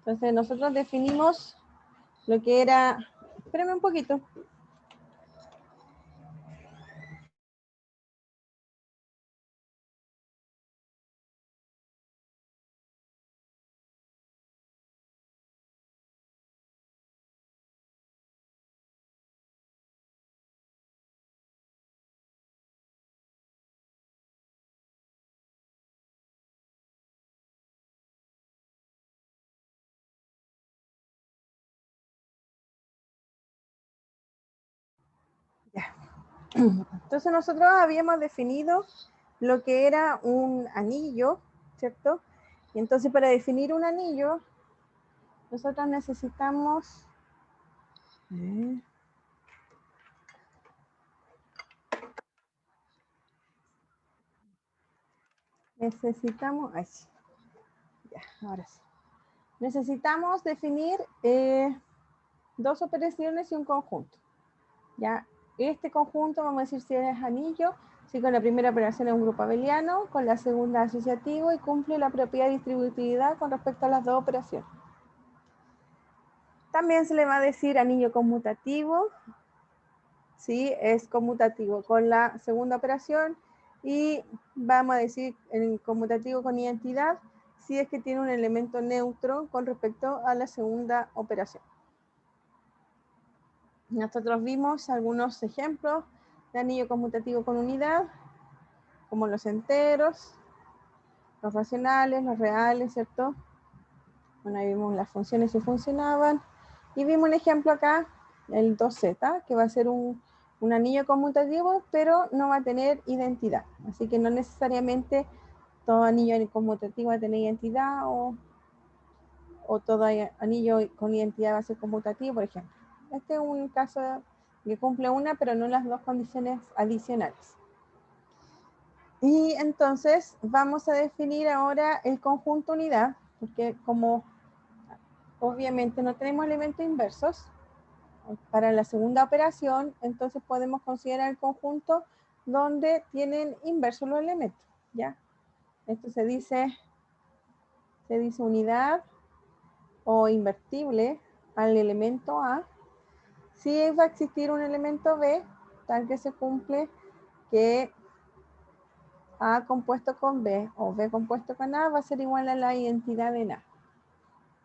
Entonces nosotros definimos lo que era, espérame un poquito. Ya. Entonces nosotros habíamos definido lo que era un anillo, ¿cierto? Y entonces para definir un anillo, nosotros necesitamos... necesitamos... Ay, sí. Ya, ahora sí. Necesitamos definir dos operaciones y un conjunto. Ya, este conjunto, vamos a decir si es anillo, si con la primera operación es un grupo abeliano, con la segunda asociativo y cumple la propiedad de distributividad con respecto a las dos operaciones. También se le va a decir anillo conmutativo, ¿sí? Es conmutativo con la segunda operación y vamos a decir en conmutativo con identidad si es que tiene un elemento neutro con respecto a la segunda operación. Nosotros vimos algunos ejemplos de anillo conmutativo con unidad, como los enteros, los racionales, los reales, ¿cierto? Bueno, ahí vimos las funciones que funcionaban. Y vimos un ejemplo acá, el 2z, que va a ser un anillo conmutativo, pero no va a tener identidad. Así que no necesariamente todo anillo conmutativo va a tener identidad o todo anillo con identidad va a ser conmutativo, por ejemplo. Este es un caso que cumple una, pero no las dos condiciones adicionales. Y entonces vamos a definir ahora el conjunto unidad, porque como obviamente no tenemos elementos inversos, para la segunda operación, entonces podemos considerar el conjunto donde tienen inversos los elementos, ¿ya? Esto se dice unidad o invertible al elemento A, si va a existir un elemento B, tal que se cumple que A compuesto con B o B compuesto con A va a ser igual a la identidad en A,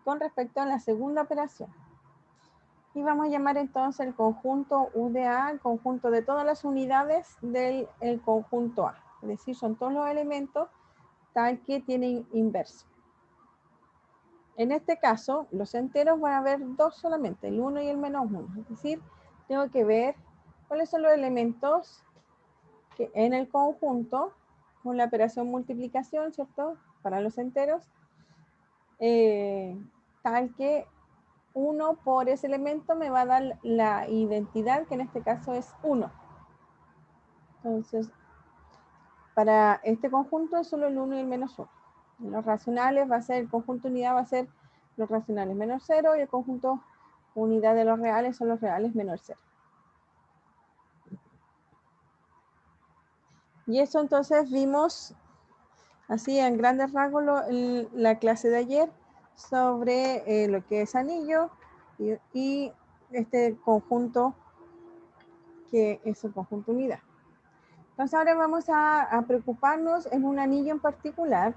con respecto a la segunda operación. Y vamos a llamar entonces el conjunto U de A, el conjunto de todas las unidades del conjunto A. Es decir, son todos los elementos tal que tienen inverso. En este caso, los enteros van a haber dos solamente, el 1 y el menos 1. Es decir, tengo que ver cuáles son los elementos que en el conjunto, con la operación multiplicación, ¿cierto? Para los enteros, tal que 1 por ese elemento me va a dar la identidad, que en este caso es 1. Entonces, para este conjunto es solo el 1 y el menos 1. En los racionales va a ser, el conjunto unidad va a ser los racionales menos 0 y el conjunto unidad de los reales son los reales menos 0. Y eso entonces vimos así en grandes rasgos la clase de ayer sobre lo que es anillo y este conjunto que es el conjunto unidad. Entonces ahora vamos a preocuparnos en un anillo en particular,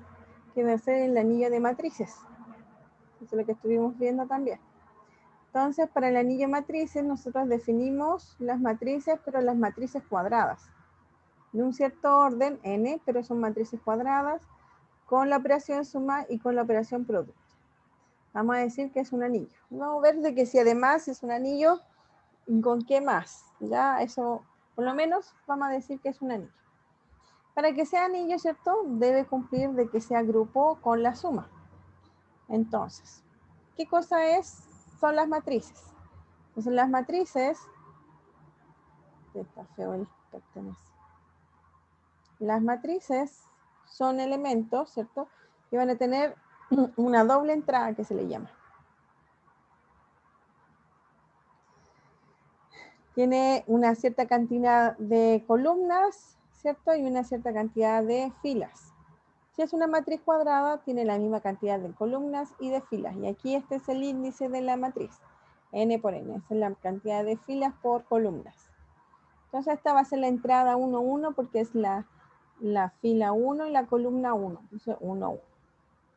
que va a ser el anillo de matrices. Eso es lo que estuvimos viendo también. Entonces, para el anillo de matrices, nosotros definimos las matrices, pero las matrices cuadradas. De un cierto orden, n, pero son matrices cuadradas, con la operación suma y con la operación producto. Vamos a decir que es un anillo. Vamos a ver de que si además es un anillo, ¿con qué más? Ya, eso, por lo menos, vamos a decir que es un anillo. Para que sea anillo, ¿cierto? Debe cumplir de que sea grupo con la suma. Entonces, ¿qué cosa son las matrices? Entonces, las matrices, está feo el pertenece. Las matrices son elementos, ¿cierto? Que van a tener una doble entrada que se le llama. Tiene una cierta cantidad de columnas, ¿cierto? Y una cierta cantidad de filas. Si es una matriz cuadrada, tiene la misma cantidad de columnas y de filas. Y aquí este es el índice de la matriz. N por N. Esa es la cantidad de filas por columnas. Entonces esta va a ser la entrada 1, 1 porque es la fila 1 y la columna 1. Entonces 1, 1.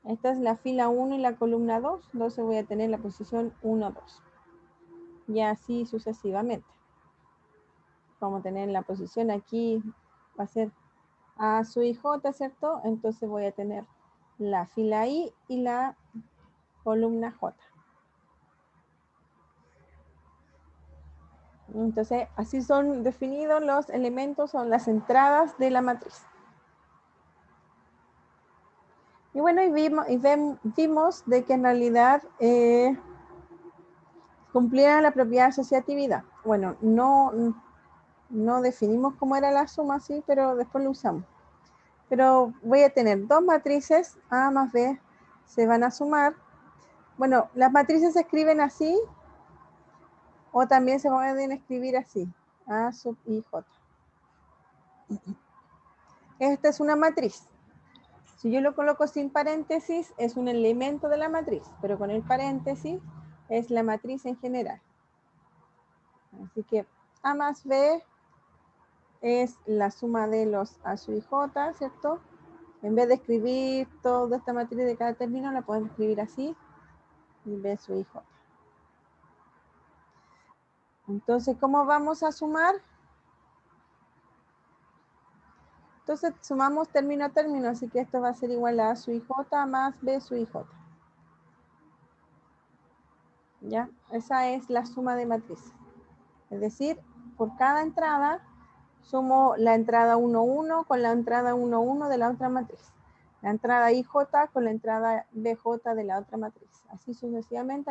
Esta es la fila 1 y la columna 2. Entonces voy a tener la posición 1, 2. Y así sucesivamente. Vamos a tener la posición aquí, va a ser A sub i j, ¿cierto? Entonces voy a tener la fila I y la columna J. Entonces, así son definidos los elementos, son las entradas de la matriz. Y bueno, vimos de que en realidad cumplía la propiedad de asociatividad. Bueno, no definimos cómo era la suma, sí, pero después lo usamos. Pero voy a tener dos matrices, A más B, se van a sumar. Bueno, las matrices se escriben así, o también se pueden escribir así, A sub i j. Esta es una matriz. Si yo lo coloco sin paréntesis, es un elemento de la matriz, pero con el paréntesis es la matriz en general. Así que A más B es la suma de los A sub i j, ¿cierto? En vez de escribir toda esta matriz de cada término, la podemos escribir así, B sub i j. Entonces, ¿cómo vamos a sumar? Entonces, sumamos término a término, así que esto va a ser igual a sub i j más B sub i j. ¿Ya? Esa es la suma de matrices. Es decir, por cada entrada, sumo la entrada 1, 1 con la entrada 1, 1 de la otra matriz. La entrada IJ con la entrada BJ de la otra matriz. Así sucesivamente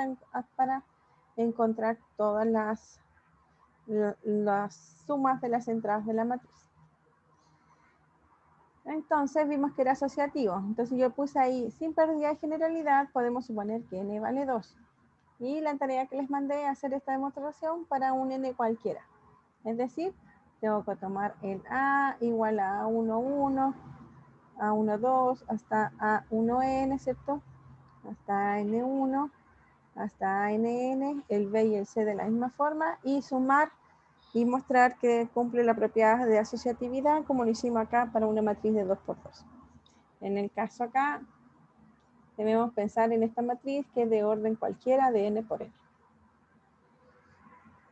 para encontrar todas las sumas de las entradas de la matriz. Entonces vimos que era asociativo. Entonces yo puse ahí, sin pérdida de generalidad, podemos suponer que n vale 2. Y la tarea que les mandé es hacer esta demostración para un n cualquiera. Es decir, tengo que tomar el A igual a A11, A12, hasta A1n, ¿cierto? Hasta N1, hasta ANN, el B y el C de la misma forma, y sumar y mostrar que cumple la propiedad de asociatividad como lo hicimos acá para una matriz de 2×2. En el caso acá, debemos pensar en esta matriz que es de orden cualquiera de n por n.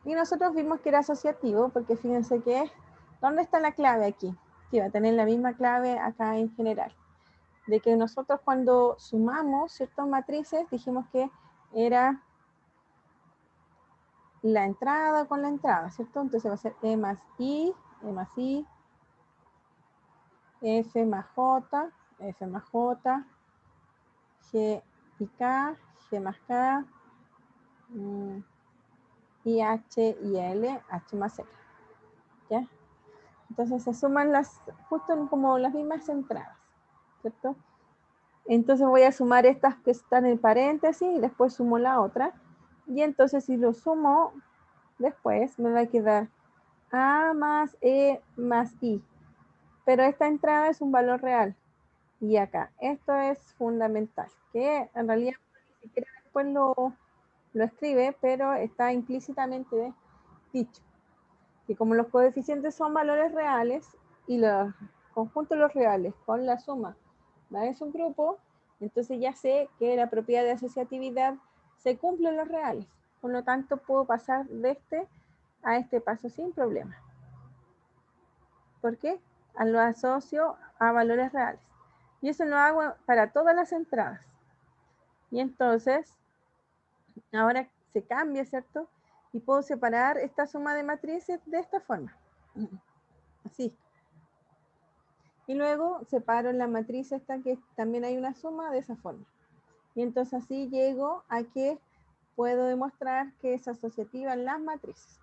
Y nosotros vimos que era asociativo porque fíjense que, ¿dónde está la clave aquí? Que va a tener la misma clave acá en general. De que nosotros cuando sumamos ciertas matrices, dijimos que era la entrada con la entrada, ¿cierto? Entonces va a ser E más I, F más J, G y K, G más K, y H y L, H más L. ¿Ya? Entonces se suman justo como las mismas entradas, ¿cierto? Entonces voy a sumar estas que están en paréntesis y después sumo la otra. Y entonces si lo sumo después me va a quedar A más E más I. Pero esta entrada es un valor real. Y acá, esto es fundamental, que en realidad ni siquiera después lo escribe, pero está implícitamente dicho. Que como los coeficientes son valores reales y los conjuntos de los reales con la suma es un grupo, entonces ya sé que la propiedad de asociatividad se cumple en los reales. Por lo tanto, puedo pasar de este a este paso sin problema. ¿Por qué? Lo asocio a valores reales. Y eso lo hago para todas las entradas. Y entonces, ahora se cambia, ¿cierto? Y puedo separar esta suma de matrices de esta forma. Así. Y luego separo la matriz esta que también hay una suma de esa forma. Y entonces así llego a que puedo demostrar que es asociativa en las matrices.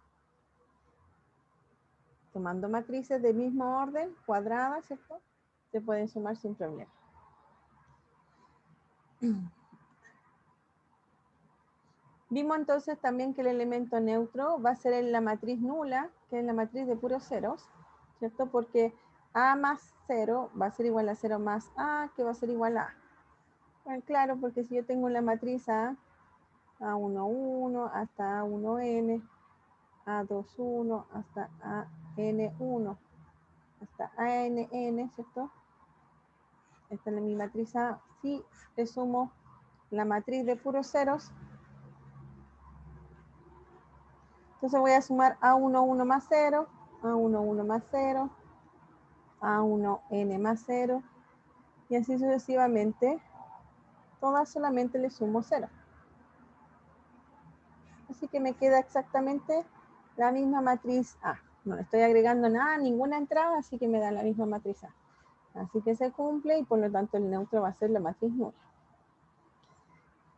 Tomando matrices del mismo orden, cuadradas, ¿cierto? Se pueden sumar sin problema. Vimos entonces también que el elemento neutro va a ser en la matriz nula, que es la matriz de puros ceros, ¿cierto? Porque A más 0 va a ser igual a 0 más A, que va a ser igual a A. Bueno, claro, porque si yo tengo la matriz A11 hasta A1n, A21 hasta AN1, hasta ANN, ¿cierto? Esta es mi matriz A. Si le sumo la matriz de puros ceros, entonces voy a sumar A11 más 0, A11 más 0, A1n más 0, y así sucesivamente. Todas solamente le sumo 0. Así que me queda exactamente la misma matriz A. No le estoy agregando nada, ninguna entrada, así que me da la misma matriz A. Así que se cumple y por lo tanto el neutro va a ser la matriz nula.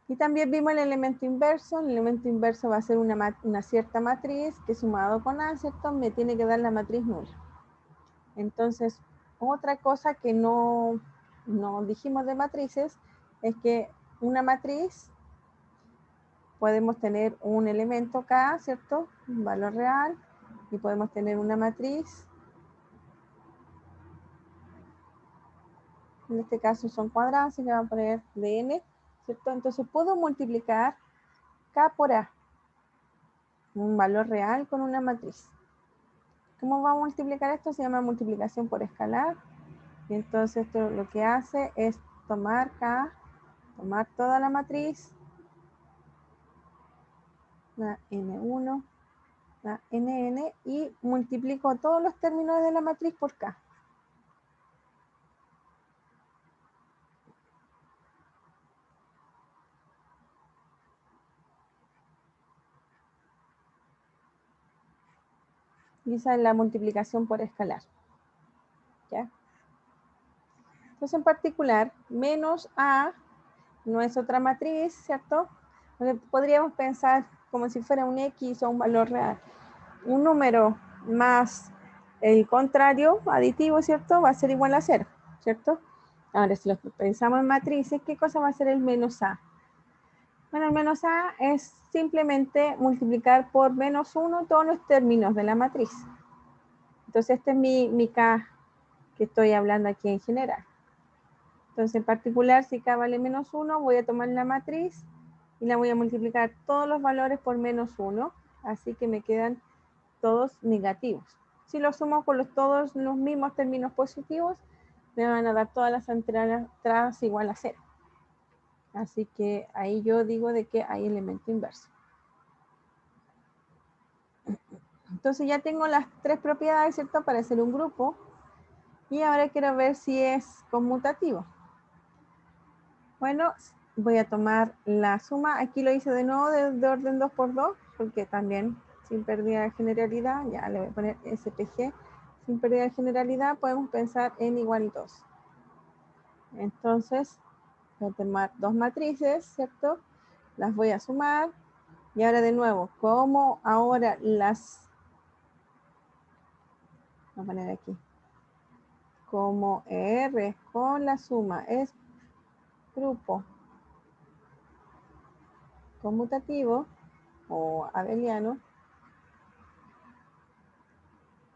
Y también vimos el elemento inverso. El elemento inverso va a ser una cierta matriz que sumado con A, ¿cierto? Me tiene que dar la matriz nula. Entonces, otra cosa que no dijimos de matrices es que una matriz podemos tener un elemento K, ¿cierto? Un valor real. Y podemos tener una matriz. En este caso son cuadrados, así que vamos a poner de n, ¿cierto? Entonces puedo multiplicar K por A, un valor real con una matriz. ¿Cómo va a multiplicar esto? Se llama multiplicación por escalar. Y entonces esto lo que hace es tomar K, tomar toda la matriz, la N1, la NN, y multiplico todos los términos de la matriz por K. Y esa es la multiplicación por escalar. ¿Ya? Entonces, en particular, menos A no es otra matriz, ¿cierto? Podríamos pensar como si fuera un X o un valor real. Un número más el contrario, aditivo, ¿cierto? Va a ser igual a 0, ¿cierto? Ahora, si lo pensamos en matrices, ¿qué cosa va a ser el menos A? Bueno, el menos A es simplemente multiplicar por menos 1 todos los términos de la matriz. Entonces, este es mi K que estoy hablando aquí en general. Entonces, en particular, si K vale menos 1, voy a tomar la matriz y la voy a multiplicar todos los valores por menos 1. Así que me quedan todos negativos. Si lo sumo con todos los mismos términos positivos, me van a dar todas las entradas igual a 0. Así que ahí yo digo de que hay elemento inverso. Entonces ya tengo las tres propiedades, ¿cierto? Para hacer un grupo. Y ahora quiero ver si es conmutativo. Bueno, voy a tomar la suma. Aquí lo hice de nuevo de orden 2 por 2, porque también sin pérdida de generalidad, ya le voy a poner SPG. Sin pérdida de generalidad podemos pensar en igual 2. Entonces, voy a tomar dos matrices, ¿cierto? Las voy a sumar. Y ahora de nuevo, como ahora las... Voy a poner aquí. Como R con la suma es grupo conmutativo o abeliano,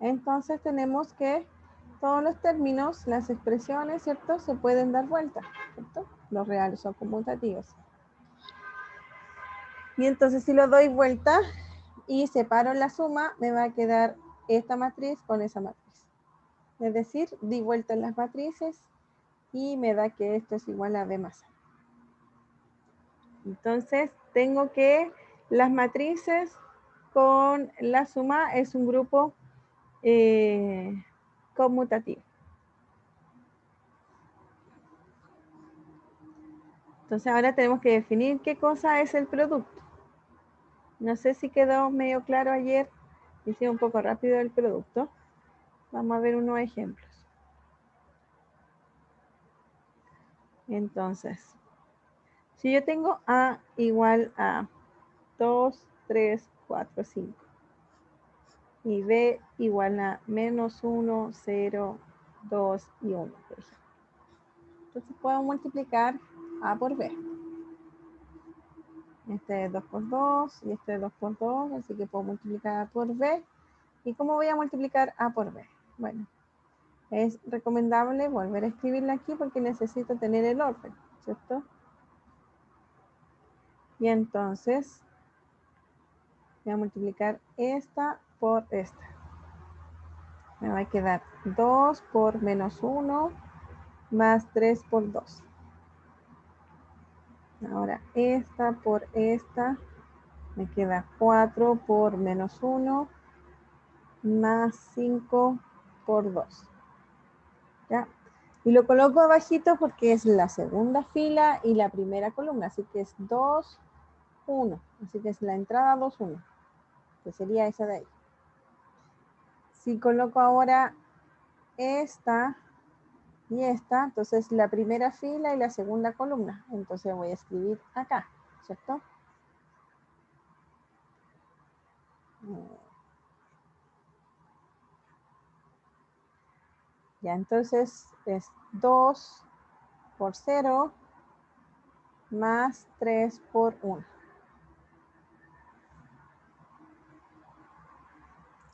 entonces tenemos que todos los términos, las expresiones, ¿cierto? Se pueden dar vuelta, ¿cierto? Los reales son conmutativos. Y entonces si lo doy vuelta y separo la suma, me va a quedar esta matriz con esa matriz. Es decir, di vuelta en las matrices y me da que esto es igual a B más A. Entonces tengo que las matrices con la suma es un grupo conmutativo. Entonces ahora tenemos que definir qué cosa es el producto. No sé si quedó medio claro ayer. Hice un poco rápido el producto. Vamos a ver unos ejemplos. Entonces, si yo tengo A igual a 2, 3, 4, 5 y B igual a menos 1, 0, 2 y 1, por ejemplo. Entonces puedo multiplicar A por B. Este es 2 por 2 y este es 2 por 2, así que puedo multiplicar A por B. ¿Y cómo voy a multiplicar A por B? Bueno, Es recomendable volver a escribirla aquí porque necesito tener el orden, ¿cierto? Y entonces voy a multiplicar esta por esta. Me va a quedar 2 por menos 1 más 3 por 2. Ahora esta por esta me queda 4 por menos 1 más 5 por 2. ¿Ya? Y lo coloco abajito porque es la segunda fila y la primera columna, así que es 2, 1. Así que es la entrada 2, 1, que sería esa de ahí. Si coloco ahora esta y esta, entonces la primera fila y la segunda columna. Entonces voy a escribir acá, ¿cierto? Ya, entonces es 2 por 0 más 3 por 1.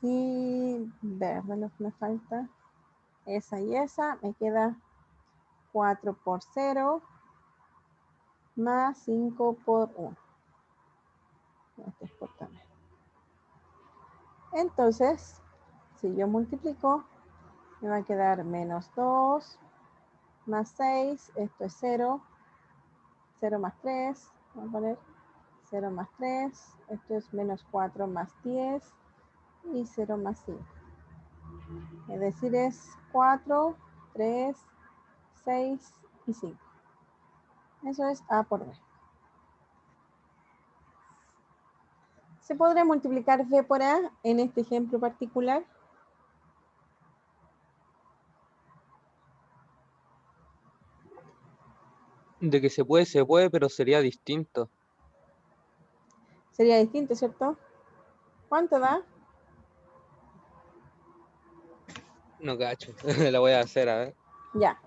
Y verde lo que me falta. Esa y esa. Me queda 4 por 0 más 5 por 1. Este es por también. Entonces, si yo multiplico, me va a quedar menos 2 más 6. Esto es 0. 0 más 3. Vamos a poner 0 más 3. Esto es menos 4 más 10. Y 0 más 5. Es decir, es 4, 3, 6 y 5. Eso es A por B. ¿Se podrá multiplicar B por A en este ejemplo particular? De que se puede, pero sería distinto. Sería distinto, ¿cierto? ¿Cuánto da? No cacho. La voy a hacer, a ver. Ya.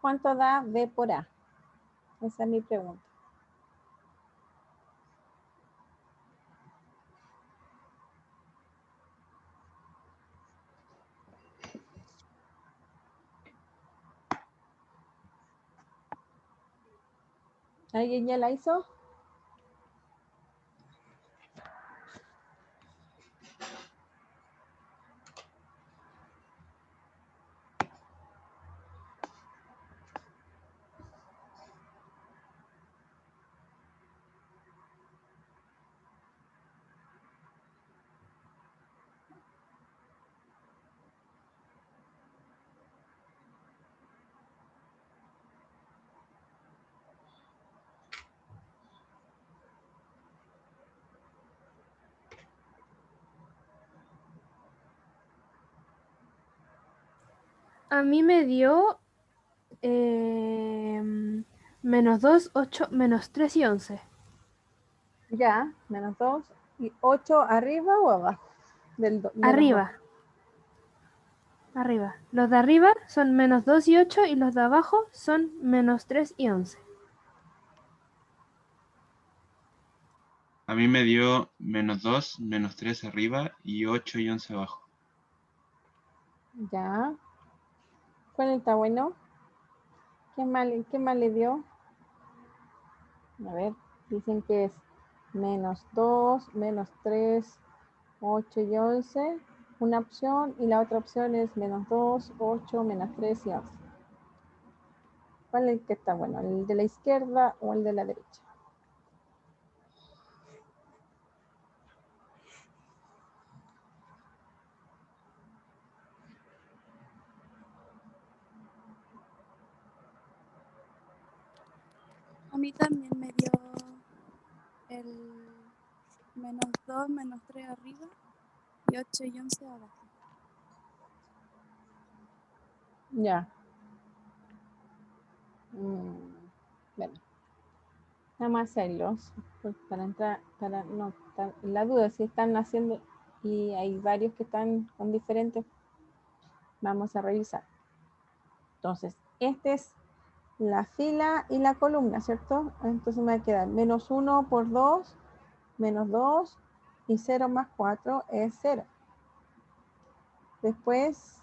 ¿Cuánto da B por A? Esa es mi pregunta. ¿Alguien ya la hizo? A mí me dio menos 2, 8, menos 3 y 11. Ya, menos 2 y 8 arriba o abajo de los dos. Arriba, arriba. Los de arriba son menos 2 y 8 y los de abajo son menos 3 y 11. A mí me dio menos 2, menos 3 arriba y 8 y 11 abajo. Ya. ¿Cuál está bueno? ¿Qué mal le dio? A ver, dicen que es menos 2, menos 3, 8 y 11. una opción y la otra opción es menos 2, 8, menos 3 y 11. ¿Cuál es el que está bueno? ¿El de la izquierda o el de la derecha? A mí también me dio el menos 2, menos 3 arriba y 8 y 11 abajo. Ya. Bueno. Nada más hacerlos pues, para entrar, para no estar en la duda si están haciendo y hay varios que están con diferentes. Vamos a revisar. Entonces, esta es la fila y la columna, ¿cierto? Entonces me va a quedar menos 1 por 2, menos 2 y 0 más 4 es 0. Después,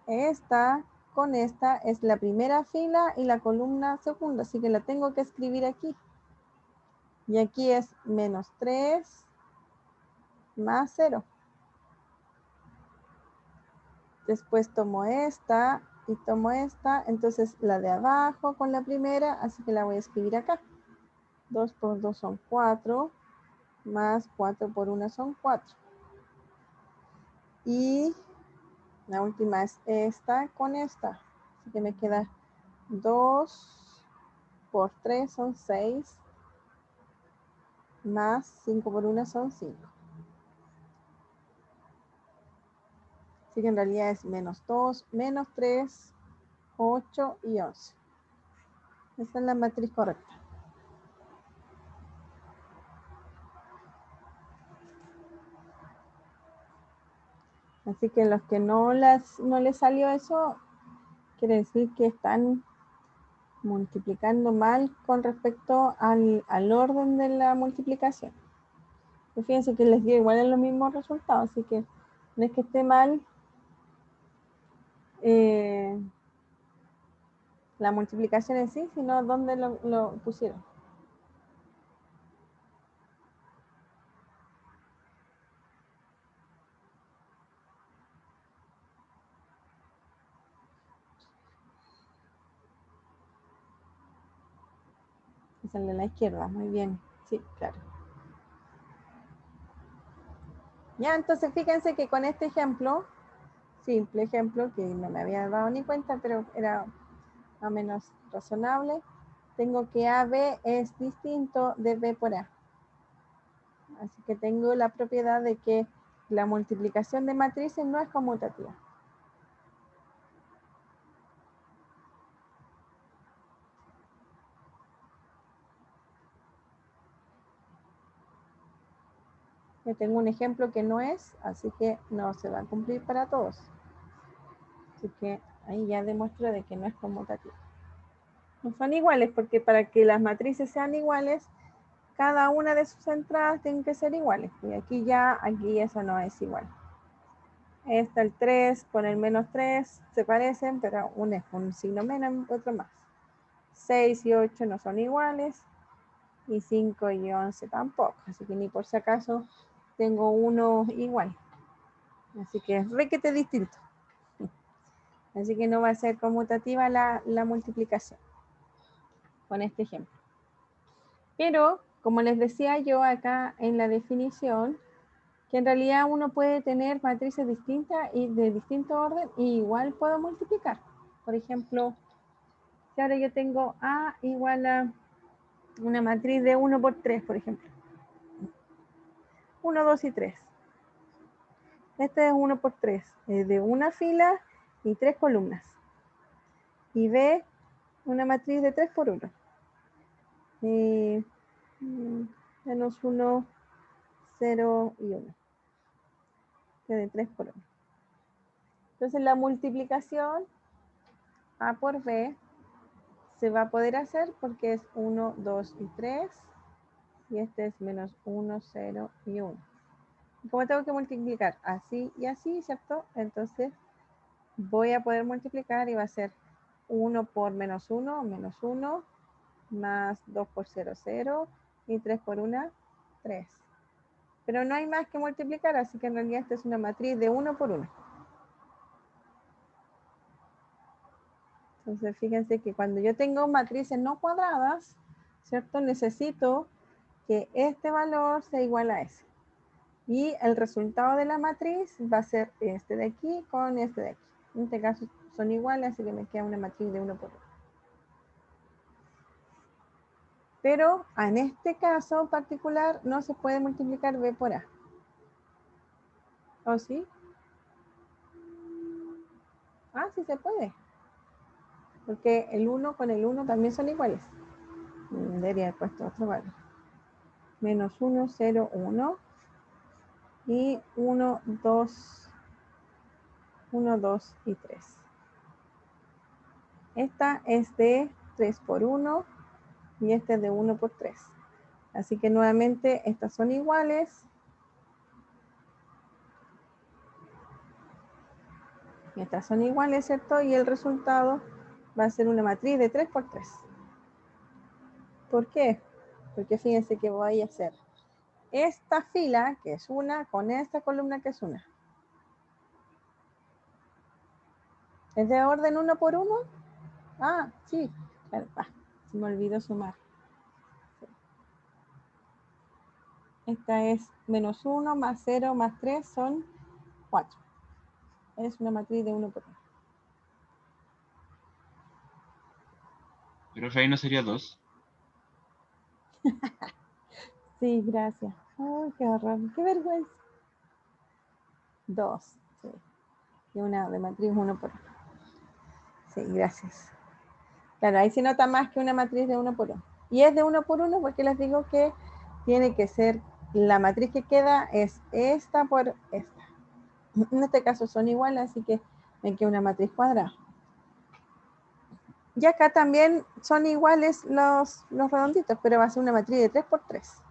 esta con esta es la primera fila y la columna segunda, así que la tengo que escribir aquí. Y aquí es menos 3 más 0. Después tomo esta y tomo esta, entonces la de abajo con la primera, así que la voy a escribir acá. 2 por 2 son 4, más 4 por 1 son 4. Y la última es esta con esta, así que me queda 2 por 3 son 6, más 5 por 1 son 5. Así que en realidad es menos 2, menos 3, 8 y 11. Esa es la matriz correcta. Así que los que no les salió eso, quiere decir que están multiplicando mal con respecto al orden de la multiplicación. Y fíjense que les dio igual en los mismos resultados, así que no es que esté mal la multiplicación en sí, sino dónde lo pusieron. Es el de la izquierda, muy bien. Sí, claro. Ya, entonces fíjense que con este ejemplo, simple ejemplo, que no me había dado ni cuenta, pero era más o menos razonable, tengo que AB es distinto de B por A. Así que tengo la propiedad de que la multiplicación de matrices no es conmutativa. Yo tengo un ejemplo que no es, así que no se va a cumplir para todos. Así que ahí ya demuestro de que no es conmutativa. No son iguales porque para que las matrices sean iguales, cada una de sus entradas tienen que ser iguales. Y aquí eso no es igual. Esta, el 3 con el menos 3 se parecen, pero uno es con un signo menos, otro más. 6 y 8 no son iguales. Y 5 y 11 tampoco. Así que ni por si acaso tengo uno igual. Así que es requete distinto. Así que no va a ser conmutativa la multiplicación con este ejemplo. Pero, como les decía yo acá en la definición, que en realidad uno puede tener matrices distintas y de distinto orden y igual puedo multiplicar. Por ejemplo, si ahora yo tengo A igual a una matriz de 1 por 3, por ejemplo. 1, 2 y 3. Este es 1 por 3, es de una fila y 3 columnas. Y B, una matriz de 3 por 1. Menos 1, 0 y 1. De 3 por 1. Entonces la multiplicación A por B se va a poder hacer porque es 1, 2 y 3. Y este es menos 1, 0 y 1. Y como tengo que multiplicar así y así, ¿cierto? Entonces voy a poder multiplicar y va a ser 1 por menos 1, más 2 por 0, 0, y 3 por 1, 3. Pero no hay más que multiplicar, así que en realidad esta es una matriz de 1 por 1. Entonces, fíjense que cuando yo tengo matrices no cuadradas, ¿cierto? Necesito que este valor sea igual a ese. Y el resultado de la matriz va a ser este de aquí con este de aquí. En este caso son iguales, así que me queda una matriz de 1 por 1. Pero en este caso particular no se puede multiplicar B por A. ¿O sí? Ah, sí se puede. Porque el 1 con el 1 también son iguales. Debería haber puesto otro valor. Menos 1, 0, 1. Y 1, 2, 1, 2 y 3. Esta es de 3 por 1 y esta es de 1 por 3. Así que nuevamente estas son iguales. Estas son iguales, ¿cierto? Y el resultado va a ser una matriz de 3 por 3. ¿Por qué? Porque fíjense que voy a hacer esta fila, que es una, con esta columna, que es una. ¿Es de orden 1 por 1? Ah, sí. Claro, se me olvidó sumar. Esta es menos 1 más 0 más 3 son 4. Es una matriz de 1 por 1. Pero ahí no sería 2. Sí, gracias. Ay, qué horror, qué vergüenza. 2, sí. Y una de matriz 1 por 1. Sí, gracias. Claro, ahí se nota más que una matriz de 1 por 1. Y es de 1 por 1 porque les digo que tiene que ser, la matriz que queda es esta por esta. En este caso son iguales, así que me queda una matriz cuadrada. Y acá también son iguales los redonditos, pero va a ser una matriz de 3 por 3.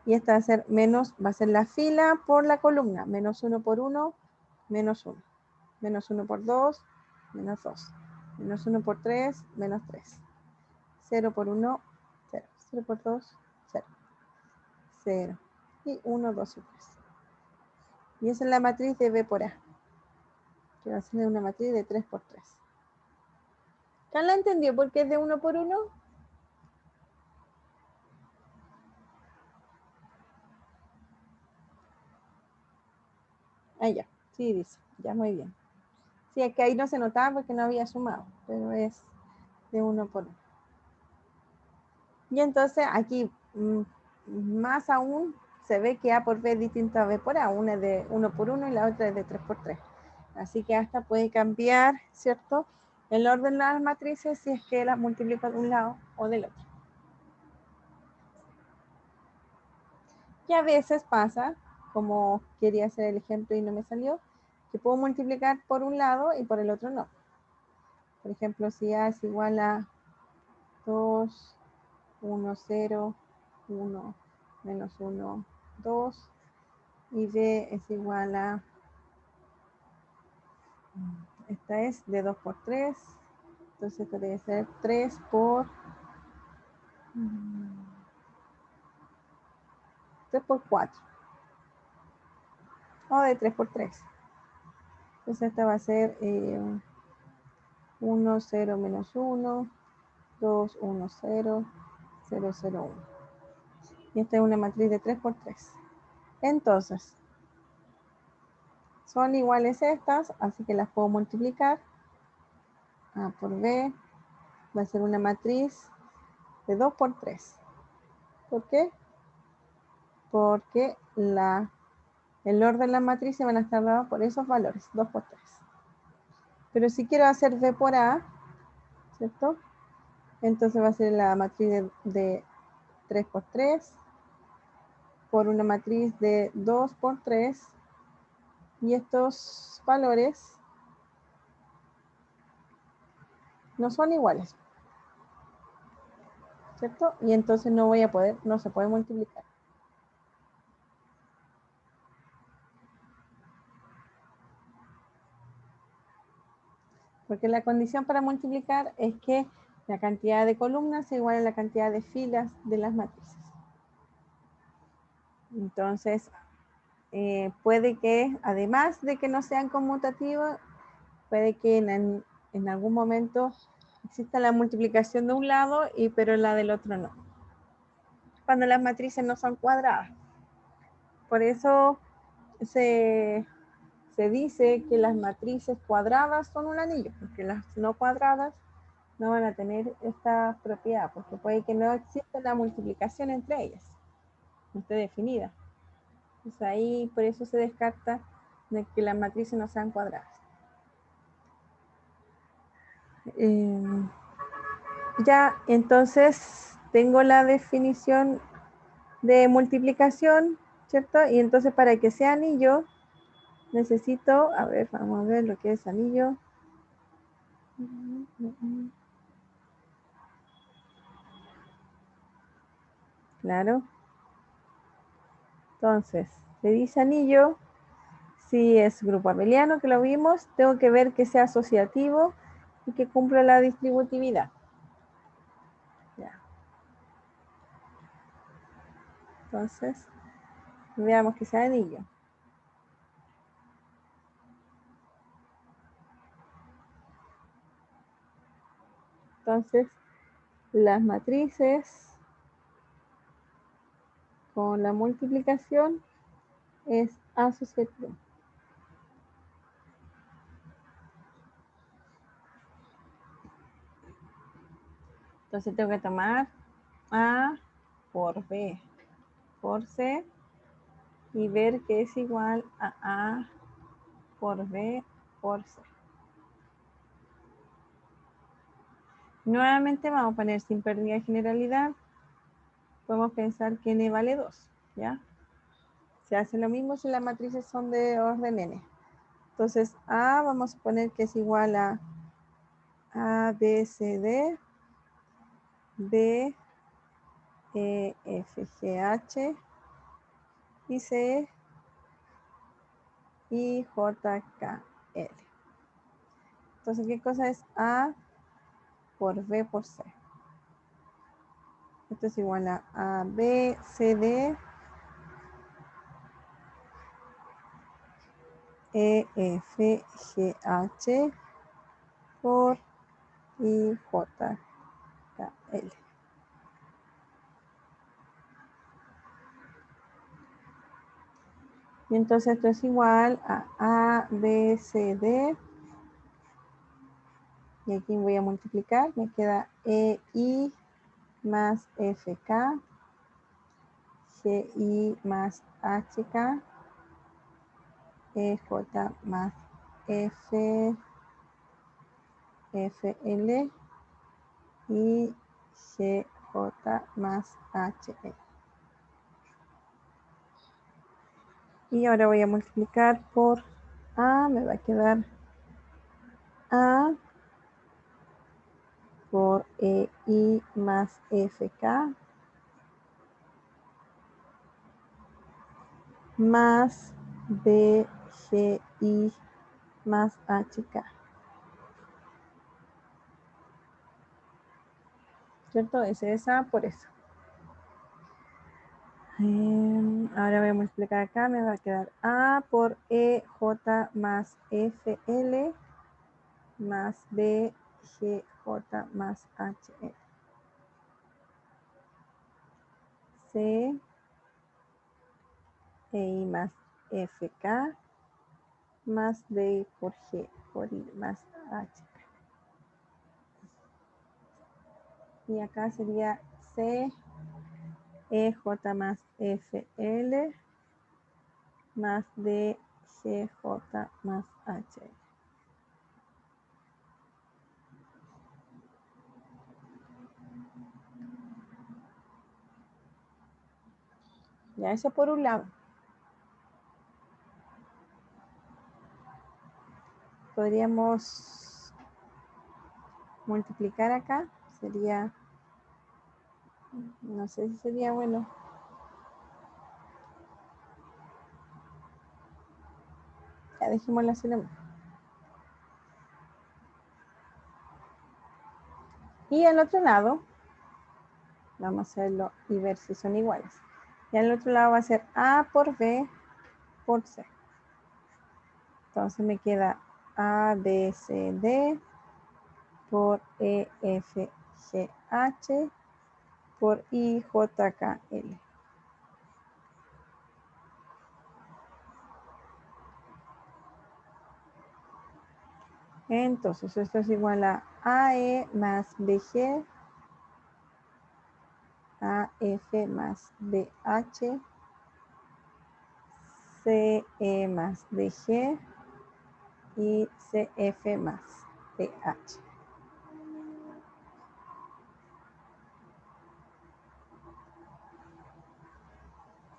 Y esta va a ser menos, va a ser la fila por la columna. Menos 1 por 1, menos 1. Menos 1 por 2, menos 2. Menos 1 por 3, menos 3. 0 por 1, 0. 0 por 2, 0. 0. Y 1, 2 y 3. Y esa es la matriz de B por A, que va a ser una matriz de 3 por 3. ¿Quién la entendió por qué es de 1 por 1? Ah, ya. Sí, dice. Ya, muy bien. Sí, es que ahí no se notaba porque no había sumado, pero es de 1 por 1. Y entonces aquí, más aún, se ve que A por B es distinta a B por A. Una es de 1 por 1 y la otra es de 3 por 3. Así que hasta puede cambiar, ¿cierto?, el orden de las matrices si es que las multiplico de un lado o del otro. Y a veces pasa, como quería hacer el ejemplo y no me salió, que puedo multiplicar por un lado y por el otro no. Por ejemplo, si A es igual a 2, 1, 0, 1, menos 1, 2, y B es igual a, esta es de 2 por 3, entonces esto debe ser 3 por 4, o de 3 por 3. Entonces esta va a ser 1, 0, menos 1, 2, 1, 0, 0, 0, 1. Y esta es una matriz de 3 por 3. Entonces, son iguales estas, así que las puedo multiplicar. A por B va a ser una matriz de 2 por 3. ¿Por qué? Porque el orden de las matrices van a estar dados por esos valores, 2 por 3. Pero si quiero hacer B por A, ¿cierto? Entonces va a ser la matriz de 3 por 3 por una matriz de 2 por 3, y estos valores no son iguales, ¿cierto? Y entonces no voy a poder, no se puede multiplicar. Porque la condición para multiplicar es que la cantidad de columnas sea igual a la cantidad de filas de las matrices. Entonces, puede que, además de que no sean conmutativos, puede que en algún momento exista la multiplicación de un lado, pero la del otro no. Cuando las matrices no son cuadradas. Por eso se dice que las matrices cuadradas son un anillo, porque las no cuadradas no van a tener esta propiedad, porque puede que no exista la multiplicación entre ellas, no esté definida. Pues ahí por eso se descarta de que las matrices no sean cuadradas. Ya, entonces tengo la definición de multiplicación, ¿cierto? Y entonces para que sea anillo, necesito, a ver, vamos a ver lo que es anillo. Claro. Entonces, se dice anillo, si es grupo abeliano, que lo vimos, tengo que ver que sea asociativo y que cumpla la distributividad. Ya. Entonces, veamos que sea anillo. Entonces, las matrices con la multiplicación es asociativo. Entonces tengo que tomar A por B por C y ver que es igual a A por B por C. Nuevamente vamos a poner sin pérdida de generalidad. Podemos pensar que n vale 2, ¿ya? Se hace lo mismo si las matrices son de orden n. Entonces A vamos a poner que es igual a A, B, C, D, B, E, F, G, H, y C, I, J, K, L. Entonces, ¿qué cosa es A por B por C? Esto es igual a B, C, D, E, F, G, H por I, J, K, L. Y entonces esto es igual a B, C, D. Y aquí voy a multiplicar. Me queda EI más FK. GI más HK. EJ más F. FL. Y GJ más HL. Y ahora voy a multiplicar por A. Me va a quedar A por EI más FK más BGI más HK. ¿Cierto? Es esa por eso. Ahora voy a multiplicar acá. Me va a quedar A por EJ más FL más BGJ más HL. C, EI más FK más D por G por I más HK. Y acá sería C, EJ más FL más DGJ más HL. Ya, eso por un lado. Podríamos multiplicar acá. Sería, no sé si sería bueno. Ya, dejémoslo así nomás. Y al otro lado, vamos a hacerlo y ver si son iguales. Y al otro lado va a ser A por B por C. Entonces me queda A, B, C, D por E, F, G, H por I, J, K, L. Entonces esto es igual a AE más BG, AF más BH, CE más DG y CF más DH.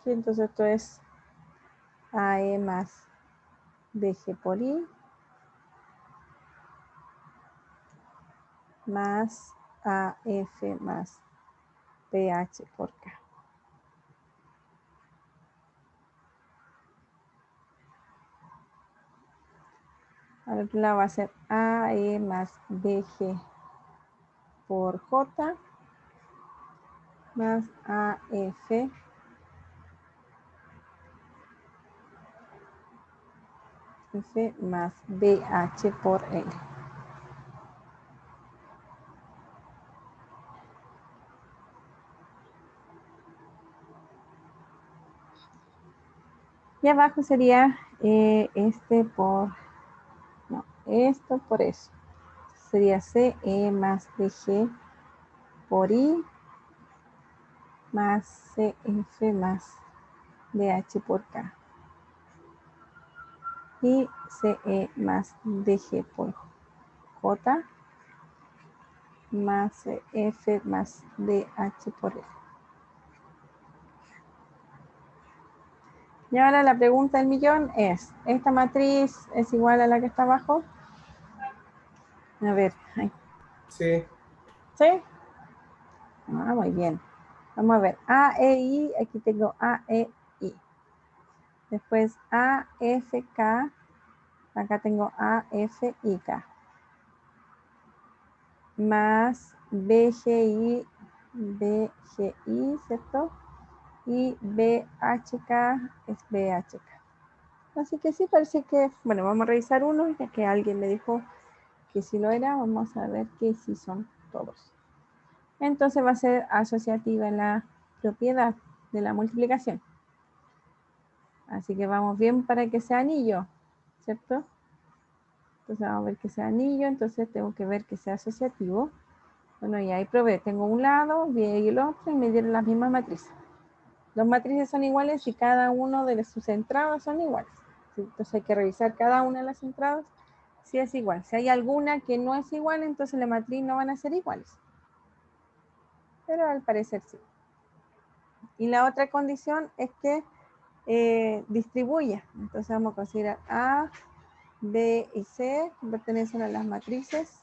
Sí, entonces esto es AE más BG por I más AF más BH por K. Al otro lado va a ser AE más BG por J más AF F más BH por L. Y abajo sería este por, no, esto por eso. Sería CE más DG por I más CF más DH por K. Y CE más DG por J más CF más DH por L. Y ahora la pregunta del millón es, ¿esta matriz es igual a la que está abajo? A ver, ahí. Sí. ¿Sí? Ah, muy bien. Vamos a ver. A, E, I. Aquí tengo A, E, I. Después A, F, K. Acá tengo A, F, I, K. Más B, G, I, B, G, I, ¿cierto? Y B, H, K es B, H, K. Así que sí, parece que, bueno, vamos a revisar uno, ya que alguien me dijo que sí lo era. Vamos a ver que sí son todos. Entonces va a ser asociativa la propiedad de la multiplicación. Así que vamos bien para que sea anillo, ¿cierto? Entonces vamos a ver que sea anillo, entonces tengo que ver que sea asociativo. Bueno, y ahí probé, tengo un lado y el otro y me dieron las mismas matrices. Las matrices son iguales y cada uno de sus entradas son iguales. Entonces hay que revisar cada una de las entradas si es igual. Si hay alguna que no es igual, entonces la matriz no van a ser iguales. Pero al parecer sí. Y la otra condición es que distribuya. Entonces vamos a considerar A, B y C, que pertenecen a las matrices.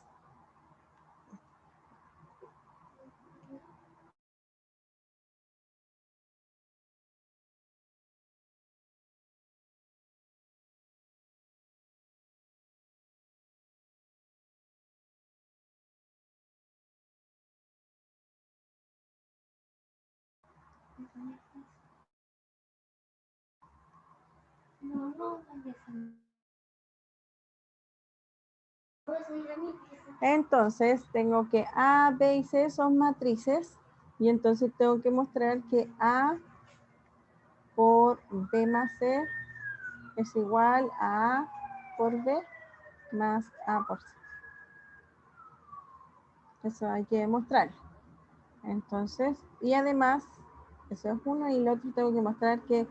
Entonces tengo que A, B y C son matrices y entonces tengo que mostrar que A por B más C es igual a A por B más A por C. Eso hay que demostrar. Entonces, y además, eso es uno y el otro tengo que mostrar que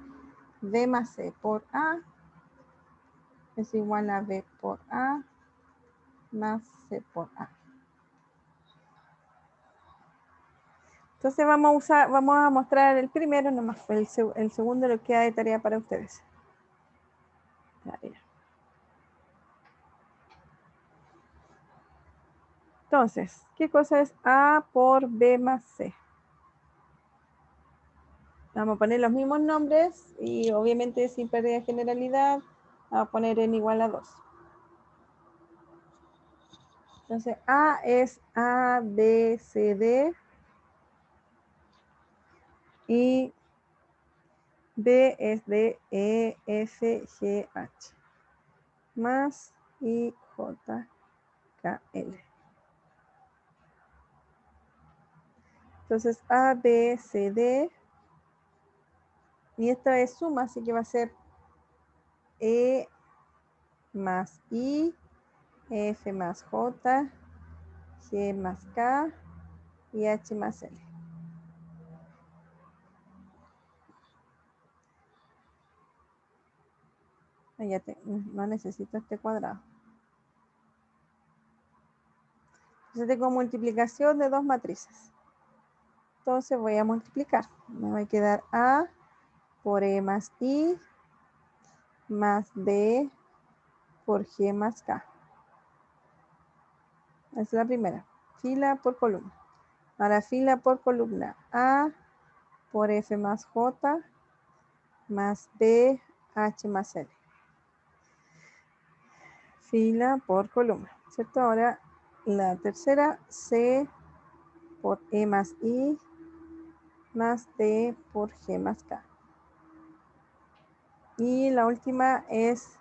B más C por A es igual a B por A más C por A. Entonces vamos a mostrar el primero nomás, el segundo lo queda de tarea para ustedes. Tarea. Entonces, ¿qué cosa es A por B más C? Vamos a poner los mismos nombres y obviamente sin pérdida de generalidad, vamos a poner n igual a 2. Entonces, A es A, B, C, D. Y B es de E, F, G, H. Más I, J, K, L. Entonces A, B, C, D. Y esta es suma, así que va a ser E más I, F más J, G más K y H más L. No necesito este cuadrado. Entonces tengo multiplicación de dos matrices. Entonces voy a multiplicar. Me va a quedar A por E más I más B por G más K. Esa es la primera. Fila por columna. Ahora fila por columna. A por F más J más B H más L. Fila por columna, ¿cierto? Ahora la tercera, C por E más I más D por G más K. Y la última es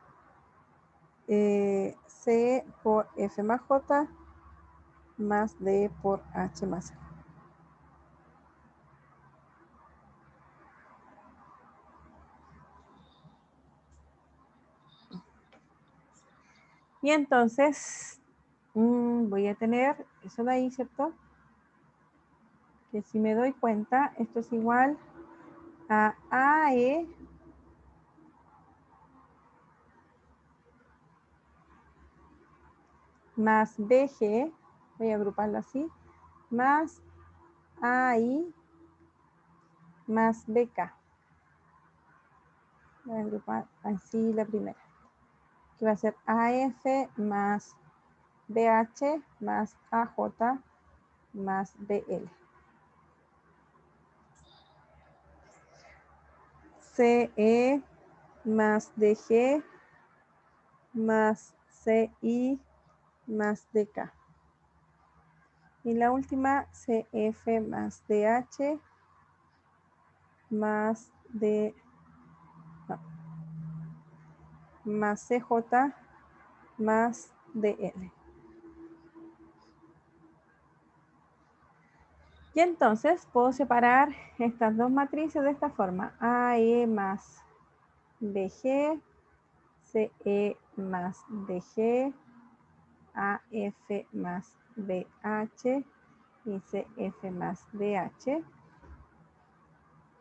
C por F más J más D por H más L. Y entonces voy a tener eso de ahí, ¿cierto? Que si me doy cuenta, esto es igual a AE más BG, voy a agruparlo así, más AI más BK. Voy a agrupar así la primera, que va a ser AF más BH más AJ más BL. CE más DG más CI más DK. Y la última, CF más DH más D, no, más CJ más DL. Y entonces puedo separar estas dos matrices de esta forma. AE más BG, CE más DG, AF más BH y CF más DH,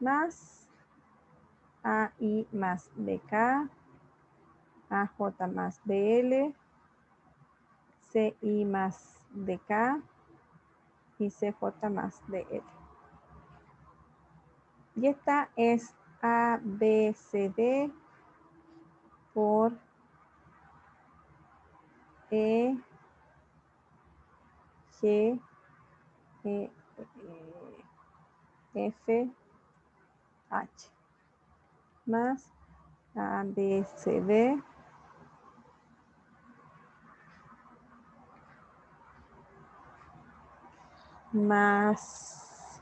más AI más BK, AJ más BL, CI más DK y CJ más DL. Y esta es ABCD por E, G, F, H, más ABCD más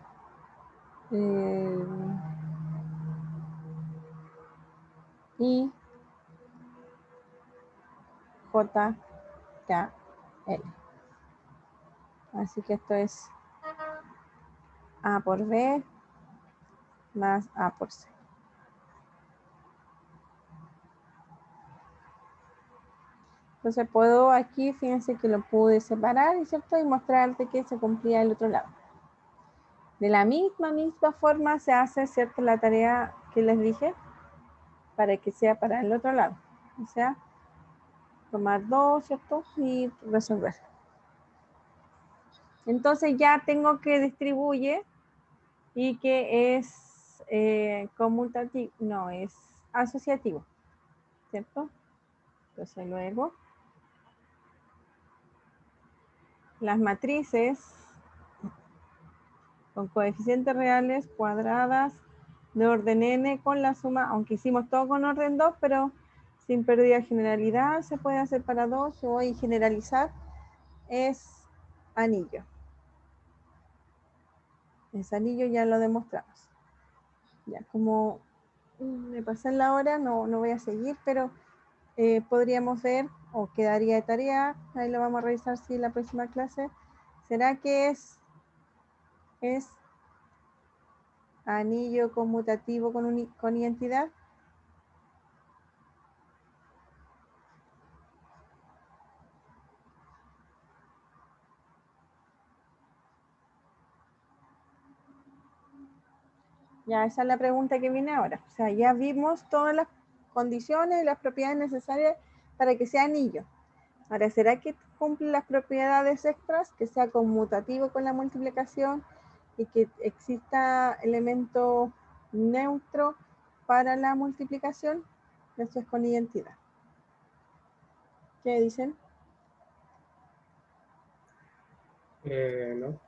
I, J, K, L. Así que esto es A por B más A por C. Entonces puedo aquí, fíjense que lo pude separar, ¿cierto? Y mostrarte que se cumplía el otro lado. De la misma forma se hace, ¿cierto? La tarea que les dije para que sea para el otro lado. O sea, tomar dos, ¿cierto? Y resolver. Entonces ya tengo que distribuye y que es conmutativo, no, es asociativo, ¿cierto? Entonces luego las matrices con coeficientes reales cuadradas de orden n con la suma, aunque hicimos todo con orden 2, pero sin pérdida de generalidad se puede hacer para 2 o y generalizar, es anillo. Ese anillo ya lo demostramos. Ya como me pasé en la hora, no voy a seguir, pero podríamos ver, o quedaría de tarea, ahí lo vamos a revisar si la próxima clase, ¿será que es anillo conmutativo con identidad? Ya, esa es la pregunta que viene ahora. O sea, ya vimos todas las condiciones y las propiedades necesarias para que sea anillo. Ahora, ¿será que cumple las propiedades extras? Que sea conmutativo con la multiplicación y que exista elemento neutro para la multiplicación. Eso es con identidad. ¿Qué dicen? No,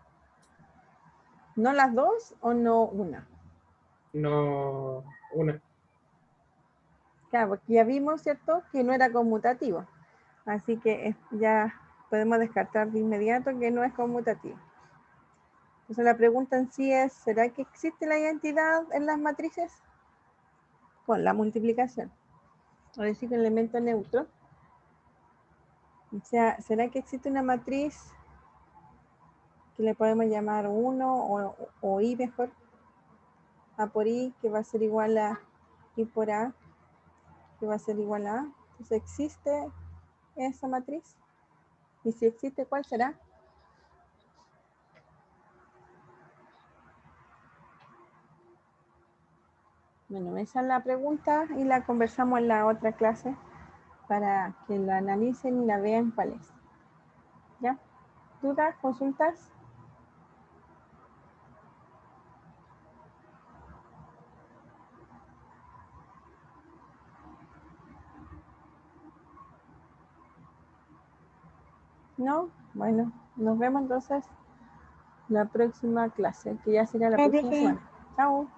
¿No las dos o no una? no, una. Claro, porque ya vimos, ¿cierto?, que no era conmutativo. Así que ya podemos descartar de inmediato que no es conmutativo. Entonces la pregunta en sí es, ¿será que existe la identidad en las matrices? Con la multiplicación. O decir, el elemento neutro. O sea, ¿será que existe una matriz que le podemos llamar 1 o I mejor? A por I, que va a ser igual a I por A, que va a ser igual a A. Entonces, ¿existe esa matriz? Y si existe, ¿cuál será? Bueno, esa es la pregunta y la conversamos en la otra clase para que la analicen y la vean cuál es. ¿Ya? ¿Dudas? ¿Consultas? ¿No? Bueno, nos vemos entonces la próxima clase, que ya será la Chao, próxima profe. semana. Chao.